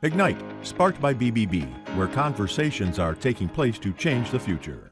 Ignite, sparked by BBB, where conversations are taking place to change the future.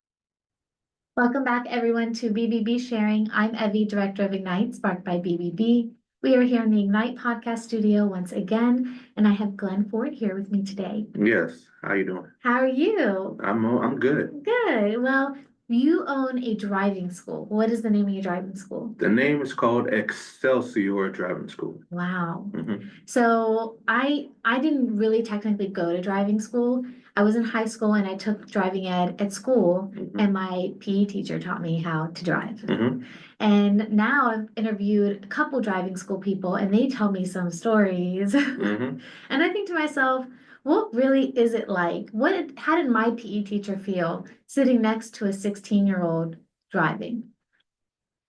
Welcome back, everyone, to BBB Sharing. I'm Evie, Director of Ignite, sparked by BBB. We are here in the Ignite podcast studio once again, and I have Glenn Ford here with me today. Yes. How you doing? How are you? I'm good. Good. Well, you own a driving school. What is the name of your driving school? The name is called Excelsior Driving School. Wow. hmm So I didn't really technically go to driving school. I was in high school and I took driving ed at school, and my PE teacher taught me how to drive. hmm And now I've interviewed a couple driving school people and they tell me some stories. hmm And I think to myself, what really is it like? How did my PE teacher feel sitting next to a 16-year-old driving?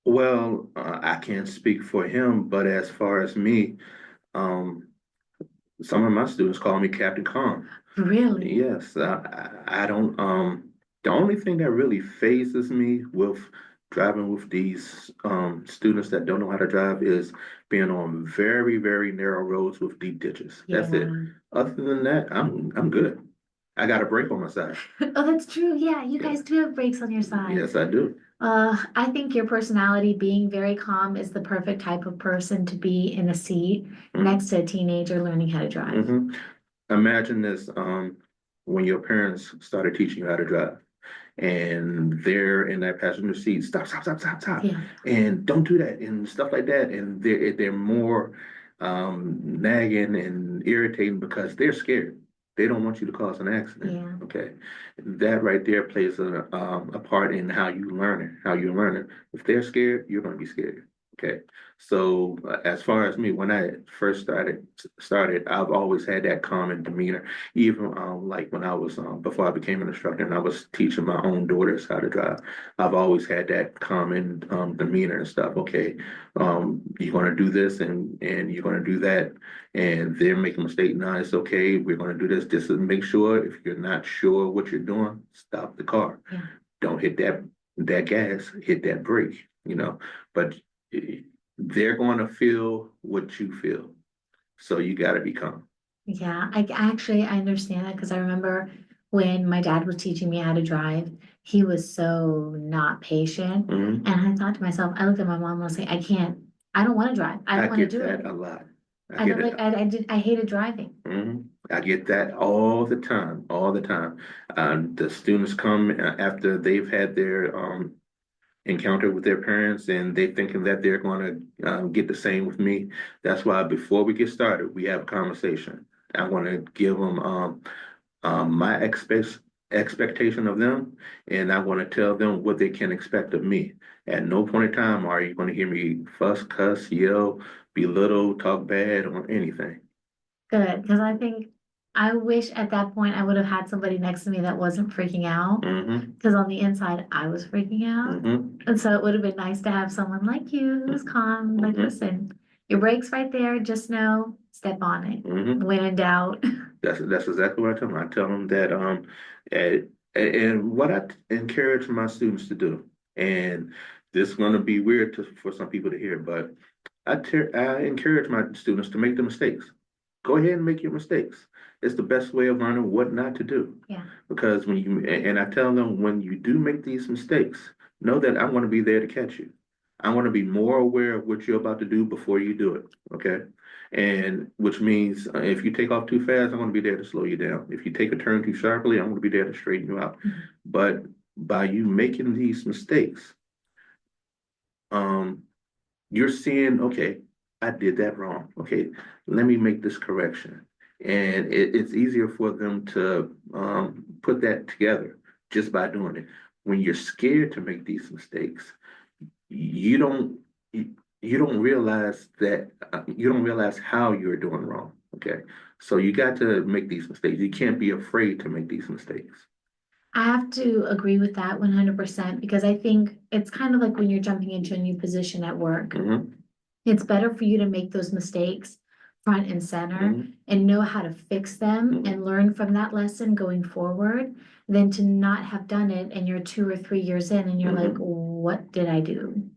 Well, I can't speak for him, but as far as me, um, some of my students call me Captain Calm. Really? Yes, I don't. The only thing that really phases me with driving with these students that don't know how to drive is being on very, very narrow roads with deep ditches. Yeah. That's it. Other than that, I'm good. I got a brake on my side. Oh, that's true. Yeah, you Yeah. guys do have brakes on your side. Yes, I do. I think your personality being very calm is the perfect type of person to be in a seat next to a teenager learning how to drive. hmm Imagine this, when your parents started teaching you how to drive and they're in that passenger seat, stop, stop, stop, stop, stop, Yeah. and don't do that and stuff like that. And they're more nagging and irritating because they're scared. They don't want you to cause an accident. Yeah. Okay. That right there plays a part in how you learn it, how you learn it. If they're scared, you're going to be scared. Okay. So as far as me, when I first started, I've always had that calm demeanor. Even like when I was before I became an instructor and I was teaching my own daughters how to drive, I've always had that calm demeanor and stuff. Okay, you're going to do this and you're going to do that, and they're making a mistake. Now it's okay. We're going to do this. Just to make sure if you're not sure what you're doing, stop the car. Yeah. Don't hit that gas. Hit that brake. But they're going to feel what you feel. So you got to be calm. Yeah, I understand that because I remember when my dad was teaching me how to drive, he was so not patient. Mhm. And I thought to myself, I looked at my mom and I was like, I don't want to drive. I I don't want to get do that it. a lot. I I get don't it. like I hated driving. I get that all the time, all the time. The students come after they've had their encounter with their parents and they thinking that they're going to get the same with me. That's why before we get started, we have a conversation. I want to give them my expectation of them, and I want to tell them what they can expect of me. At no point in time are you going to hear me fuss, cuss, yell, belittle, talk bad, or anything. Good, because I wish at that point I would have had somebody next to me that wasn't freaking out. hmm Because on the inside I was freaking out. hmm And so it would have been nice to have someone like you who's calm, like, hmm listen, your brake's right there, just know, step on it. hmm When in doubt. That's exactly what I tell them. I tell them that and, and what I encourage my students to do, and this is going to be weird for some people to hear, but I encourage my students to make the mistakes. Go ahead and make your mistakes. It's the best way of learning what not to do. Yeah. Because and I tell them when you do make these mistakes, know that I want to be there to catch you. I want to be more aware of what you're about to do before you do it. Okay. And which means if you take off too fast, I'm going to be there to slow you down. If you take a turn too sharply, I'm going to be there to straighten you out. Mhm. But by you making these mistakes, um, you're seeing, okay, I did that wrong. Okay, let me make this correction. And it's easier for them to put that together just by doing it. When you're scared to make these mistakes, you don't you don't realize that you don't realize how you're doing wrong. Okay, so you got to make these mistakes. You can't be afraid to make these mistakes. I have to agree with that 100% because I think it's kind of like when you're jumping into a new position at work. hmm It's better for you to make those mistakes front and center hmm and know how to fix them hmm and learn from that lesson going forward than to not have done it and you're 2 or 3 years in and you're like, hmm what did I do?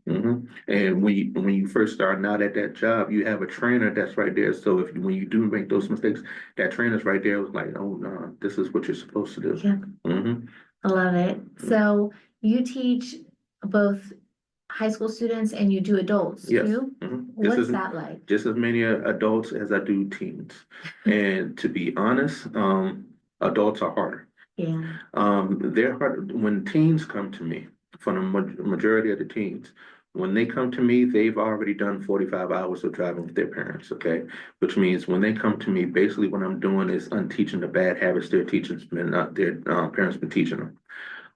And when you first starting out at that job, you have a trainer that's right there. So when you do make those mistakes, that trainer's right there, like, oh no, this is what you're supposed to do. Yeah, Hmm. I love it. So you teach both high school students and you do adults Yes. too? What's that like? Just as many adults as I do teens. And to be honest, adults are harder. Yeah. They're hard when teens come to me, for the majority of the teens, when they come to me, they've already done 45 hours of driving with their parents, okay? Which means when they come to me, basically what I'm doing is unteaching the bad habits their teachers been their parents been teaching them.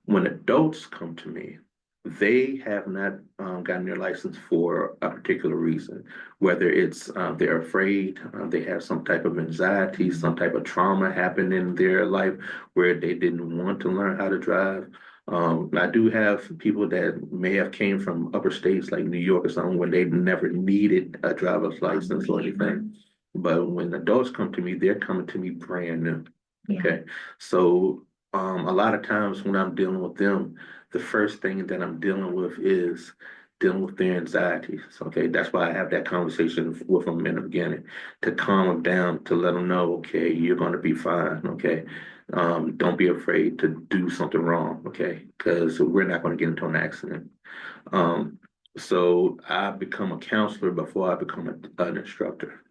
When adults come to me, they have not gotten their license for a particular reason, whether it's they're afraid, they have some type of anxiety, some type of trauma happened in their life where they didn't want to learn how to drive. I do have people that may have came from upper states like New York or something when they never needed a driver's license or anything. But when adults come to me, they're coming to me brand new. Yeah. Okay. So a lot of times when I'm dealing with them, the first thing that I'm dealing with is dealing with their anxieties. Okay, that's why I have that conversation with them in the beginning to calm them down, to let them know, okay, you're going to be fine. Okay, don't be afraid to do something wrong. Okay, because we're not going to get into an accident. Um, so I become a counselor before I become an instructor.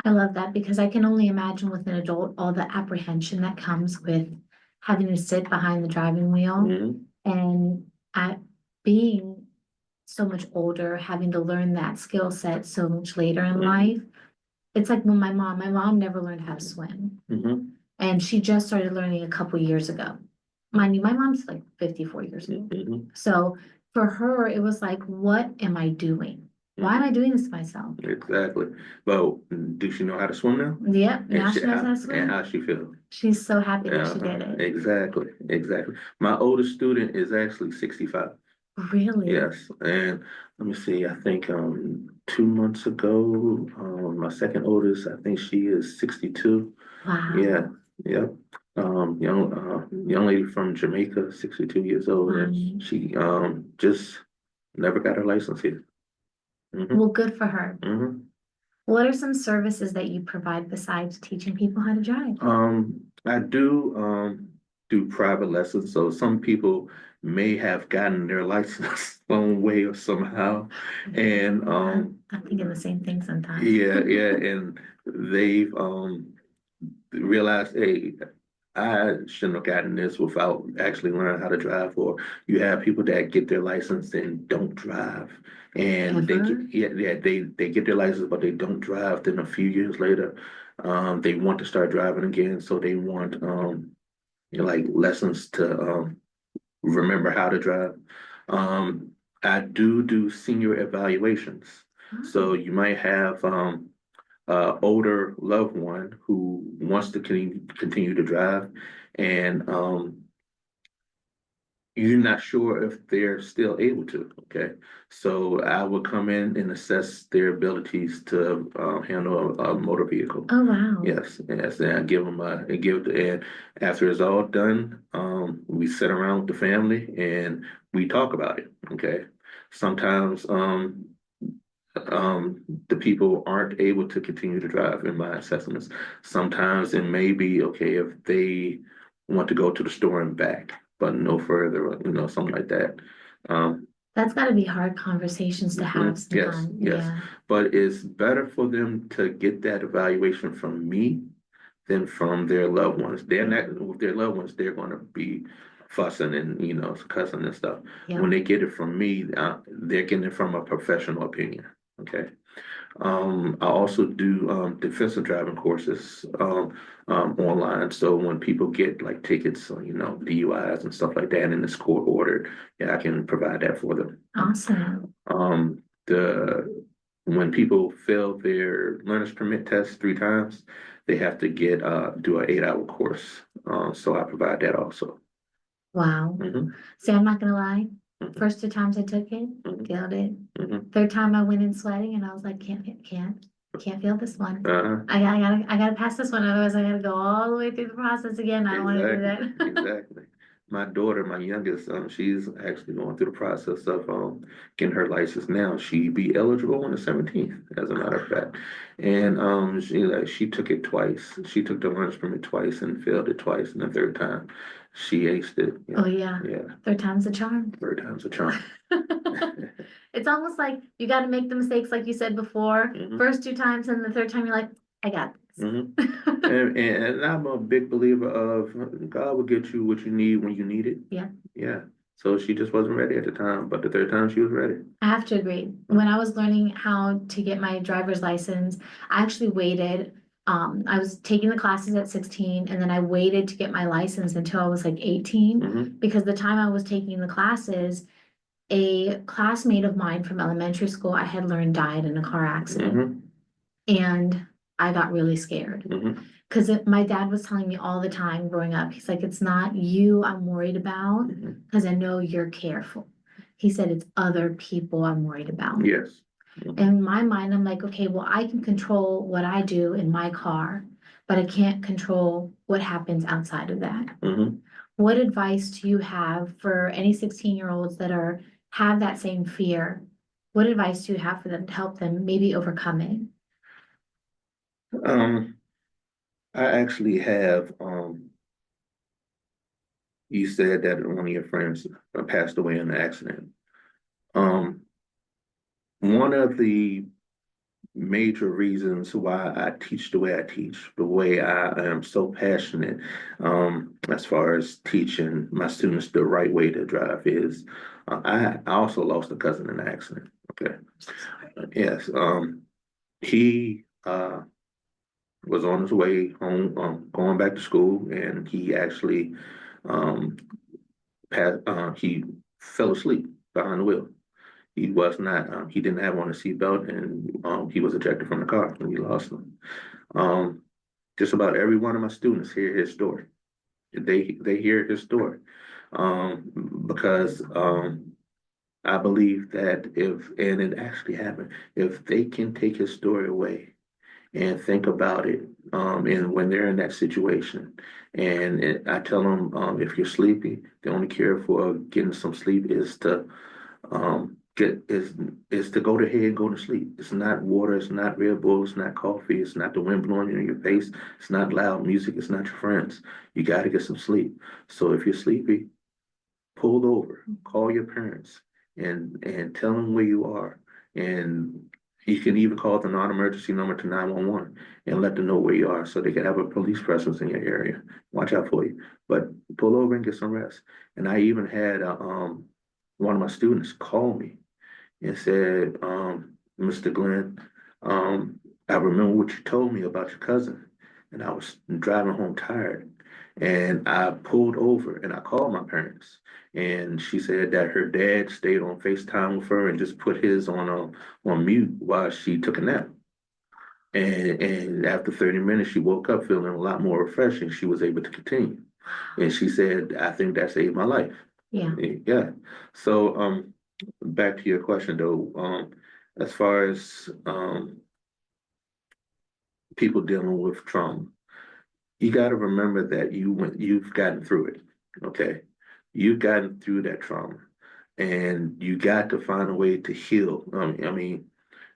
I love that because I can only imagine with an adult all the apprehension that comes with having to sit behind the driving wheel Mhm. and at being so much older, having to learn that skill set so much later in Mhm. life. It's like when my mom never learned how to swim Mhm. and she just started learning a couple years ago. Mind you, my mom's like 54 years old. Mhm. So for her, it was like, what am I doing? Why am I doing this to myself? Exactly. Well, does she know how to swim now? Yep, now she knows how to And swim. how she feel? She's so happy that she did it. Exactly. Exactly. My oldest student is actually 65. Really? Yes. And let me see, I think 2 months ago, my second oldest, I think she is 62. Yeah. Wow. Yep. Young lady from Jamaica, 62 years old, and Wow. she just never got her license here. Hmm. Well, good for her. Hmm. What are some services that you provide besides teaching people how to drive? I do private lessons, so some people may have gotten their license some way or somehow, and I'm thinking the same thing sometimes. yeah, and they've realized, hey, I shouldn't have gotten this without actually learning how to drive. Or you have people that get their license and don't drive, and Ever? they get their license, but they don't drive. Then a few years later, they want to start driving again, so they want like lessons to remember how to drive. Um, I do senior evaluations, so Oh, you might have older loved one who wants to continue to drive, and you're not sure if they're still able to. Okay, so I would come in and assess their abilities to handle a motor vehicle. oh wow. Yes, and I give them and after it's all done, we sit around with the family and we talk about it. Okay, sometimes the people aren't able to continue to drive in my assessments. Sometimes it may be okay if they want to go to the store and back, but no further, something like that. Um, That's got to be hard conversations to have yes, sometimes. yes. Yeah. But it's better for them to get that evaluation from me than from their loved ones. They're not with their loved ones, they're going to be fussing and, cussing and stuff. Yep. When they get it from me, they're getting it from a professional opinion. Okay. I also do defensive driving courses online. So when people get like tickets, DUIs and stuff like that, and it's court ordered, yeah, I can provide that for them. Awesome. The when people fail their learner's permit test 3 times, they have to do an 8-hour course. So I provide that also. Wow. Hmm. See, I'm not gonna lie. Hmm. First 2 times I took it, Hmm. failed it. Hmm. Third time I went in sweating and I was like, can't fail this one. Uh-huh. I gotta pass this one. Otherwise I gotta go all the way through the process again. I don't want to do Exactly. that. Exactly. my daughter, my youngest, she's actually going through the process of getting her license now. She be eligible on the 17th, as a matter of fact. And she took it twice. She took the learner's permit twice and failed it twice, and the third time she aced it. Oh yeah. Yeah. Third time's a charm. Third time's a charm. It's almost like you got to make the mistakes, like you said before. Mhm. First two times, and the third time, you're like, I got this. And I'm a big believer of God will get you what you need when you need it. Yeah. Yeah. So she just wasn't ready at the time, but the third time she was ready. I have to agree. When I was learning how to get my driver's license, I actually waited. I was taking the classes at 16, and then I waited to get my license until I was like 18, Mhm. because the time I was taking the classes, a classmate of mine from elementary school I had learned died in a car accident. Mhm. And I got really scared Mhm. because my dad was telling me all the time growing up, he's like, it's not you I'm worried about Mhm. because I know you're careful. He said, it's other people I'm worried about. Yes. In my mind, I'm like, okay, well, I can control what I do in my car, but I can't control what happens outside of that. Mhm. What advice do you have for any 16-year-olds that have that same fear? What advice do you have for them to help them maybe overcome it? Um, I actually have, you said that one of your friends passed away in an accident. Um, one of the major reasons why I teach the way I teach, the way I am so passionate, as far as teaching my students the right way to drive is, I also lost a cousin in an accident. Okay. Yes. He was on his way home, going back to school, and he actually um, he fell asleep behind the wheel. He was not, he didn't have on a seatbelt, and he was ejected from the car, and we lost him. Um, just about every one of my students hear his story. They hear his story because I believe that and it actually happened, if they can take his story away and think about it, and when they're in that situation, I tell them, if you're sleepy, the only cure for getting some sleep is to get is to go to bed and go to sleep. It's not water, it's not Red Bull, it's not coffee, it's not the wind blowing in your face, it's not loud music, it's not your friends. You got to get some sleep. So if you're sleepy, pull over, call your parents, and tell them where you are, and you can even call the non-emergency number to 911 and let them know where you are so they can have a police presence in your area. Watch out for you. But pull over and get some rest. And I even had one of my students call me and said, Mr. Glenn, I remember what you told me about your cousin. And I was driving home tired. And I pulled over and I called my parents. And she said that her dad stayed on FaceTime with her and just put his on mute while she took a nap. And after 30 minutes, she woke up feeling a lot more refreshed and she was able to continue. And she said, I think that saved my life. Yeah. Yeah. So back to your question though, as far as people dealing with trauma, you got to remember that you've gotten through it. Okay, you've gotten through that trauma, and you got to find a way to heal. I mean,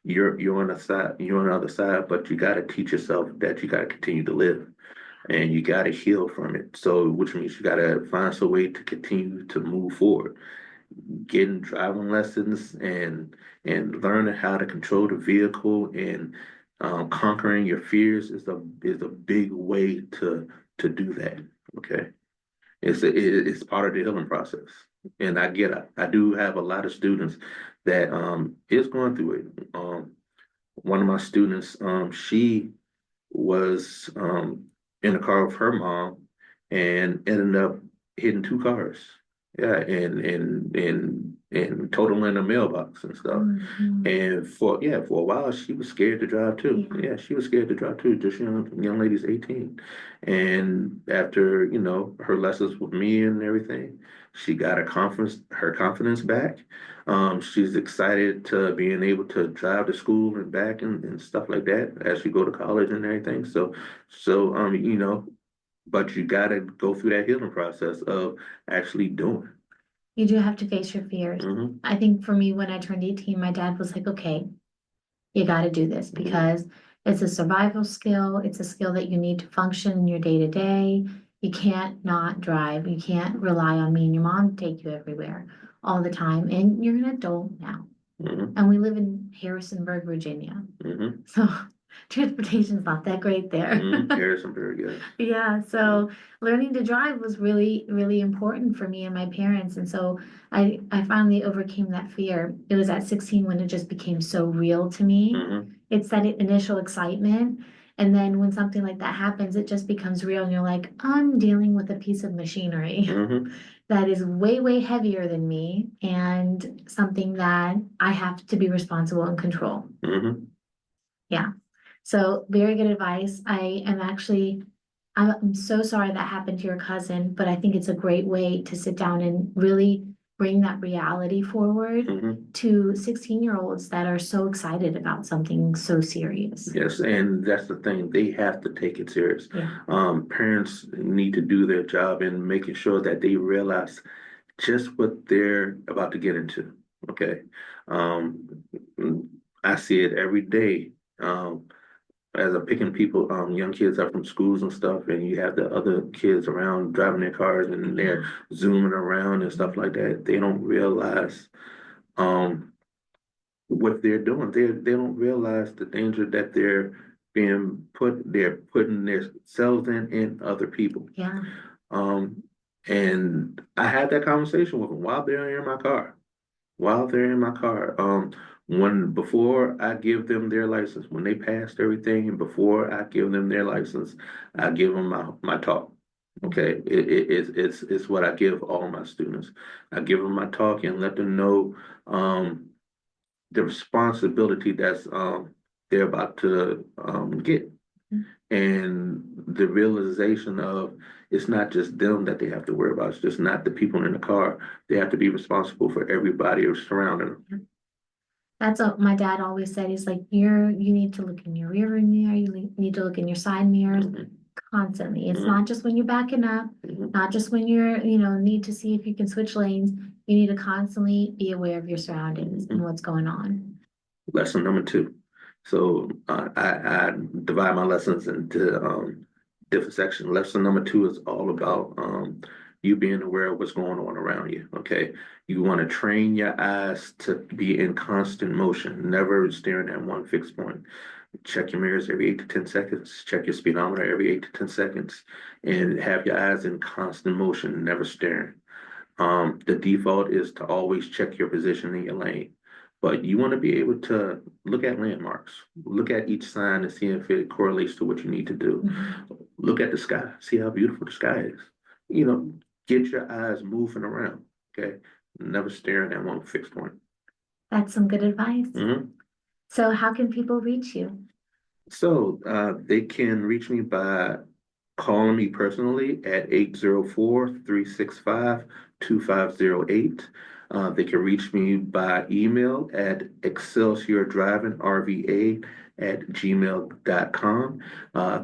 you're on the side, you're on the other side, but you got to teach yourself that you got to continue to live, and you got to heal from it. So, which means you got to find some way to continue to move forward, getting driving lessons and learning how to control the vehicle and conquering your fears is a big way to do that. Okay, it's part of the healing process, and I get it. I do have a lot of students that is going through it. One of my students, she was in a car with her mom and ended up hitting two cars. Yeah, and totaling a mailbox and stuff. Mhm. And for a while she was scared to drive too. Yeah, she was scared to drive too. Just young lady's 18. And after, her lessons with me and everything, she got her confidence back. She's excited to being able to drive to school and back and stuff like that as she go to college and everything. So but you got to go through that healing process of actually doing. You do have to face your fears. Mm-hmm. I think for me, when I turned 18, my dad was like, okay, you got to do this Mm-hmm. because it's a survival skill. It's a skill that you need to function in your day to day. You can't not drive. You can't rely on me and your mom to take you everywhere all the time. And you're an adult now. Mm-hmm. And we live in Harrisonburg, Virginia. Mm-hmm. So transportation's not that great there. Mm-hmm. Harrisonburg, yes. Yeah, so learning to drive was really, really important for me and my parents. And so I finally overcame that fear. It was at 16 when it just became so real to me. Mm-hmm. It's that initial excitement. And then when something like that happens, it just becomes real. And you're like, I'm dealing with a piece of machinery Mm-hmm. that is way, way heavier than me and something that I have to be responsible and control. Mm-hmm. Yeah. So very good advice. I'm so sorry that happened to your cousin, but I think it's a great way to sit down and really bring that reality forward Mm-hmm. to 16-year-olds that are so excited about something so serious. Yes, and that's the thing. They have to take it serious. Yeah. Parents need to do their job in making sure that they realize just what they're about to get into. Okay. Um, I see it every day. As I'm picking people, young kids up from schools and stuff, and you have the other kids around driving their cars and they're zooming around and stuff like that. They don't realize um, what they're doing. They don't realize the danger that they're putting themselves in and other people. Yeah. And I had that conversation with them while they're in my car. While they're in my car, when before I give them their license, when they passed everything, and before I give them their license, I give them my talk. Okay, it's what I give all my students. I give them my talk and let them know the responsibility that's they're about to get, and the realization of it's not just them that they have to worry about. It's just not the people in the car. They have to be responsible for everybody surrounding them. That's what my dad always said. He's like, you need to look in your rearview mirror. Need to look in your side mirrors Mhm. constantly. It's Mhm. not just when you're backing up, Mhm. not just when need to see if you can switch lanes. You need to constantly be aware of your surroundings and what's going on. Lesson number two. So I divide my lessons into different sections. Lesson number two is all about you being aware of what's going on around you. Okay, you want to train your eyes to be in constant motion, never staring at one fixed point. Check your mirrors every 8 to 10 seconds. Check your speedometer every 8 to 10 seconds, and have your eyes in constant motion, never staring. The default is to always check your position in your lane. But you want to be able to look at landmarks, look at each sign and see if it correlates to what you need to do. Mhm. Look at the sky, see how beautiful the sky is. You know, get your eyes moving around, okay? Never staring at one fixed point. That's some good advice. Mhm. So how can people reach you? So they can reach me by calling me personally at 804-365-2508. They can reach me by email at excelsiordrivingrva@gmail.com.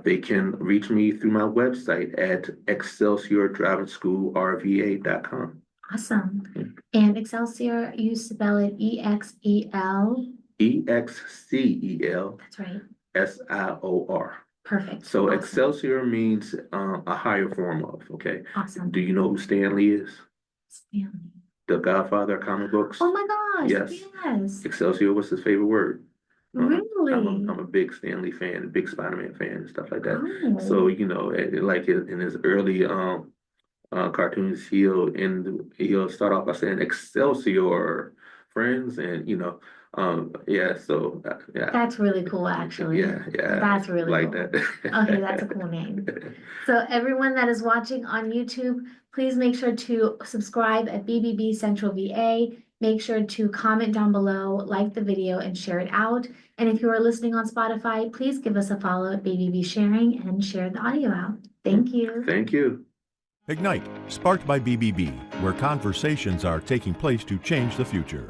They can reach me through my website at excelsiordrivingschoolrva.com. Awesome. And Excelsior, you spell it EXEL. EXCEL That's right. SIOR. Perfect. So Awesome. Excelsior means a higher form of, okay? Awesome. Do you know who Stan Lee is? Stanley. The Godfather of comic books? Oh my gosh. Yes. Yes. Excelsior was his favorite word. Really? I'm a big Stan Lee fan, a big Spider-Man fan and stuff like that. Oh. So, like in his early cartoons, he'll start off by saying Excelsior, friends, and yeah. So yeah. That's really cool, actually. Yeah, yeah. That's really like cool. that. Okay, that's a cool name. So everyone that is watching on YouTube, please make sure to subscribe at BBB Central VA. Make sure to comment down below, like the video, and share it out. And if you are listening on Spotify, please give us a follow at BBB Sharing and share the audio out. Thank you. Thank you. Ignite, sparked by BBB, where conversations are taking place to change the future.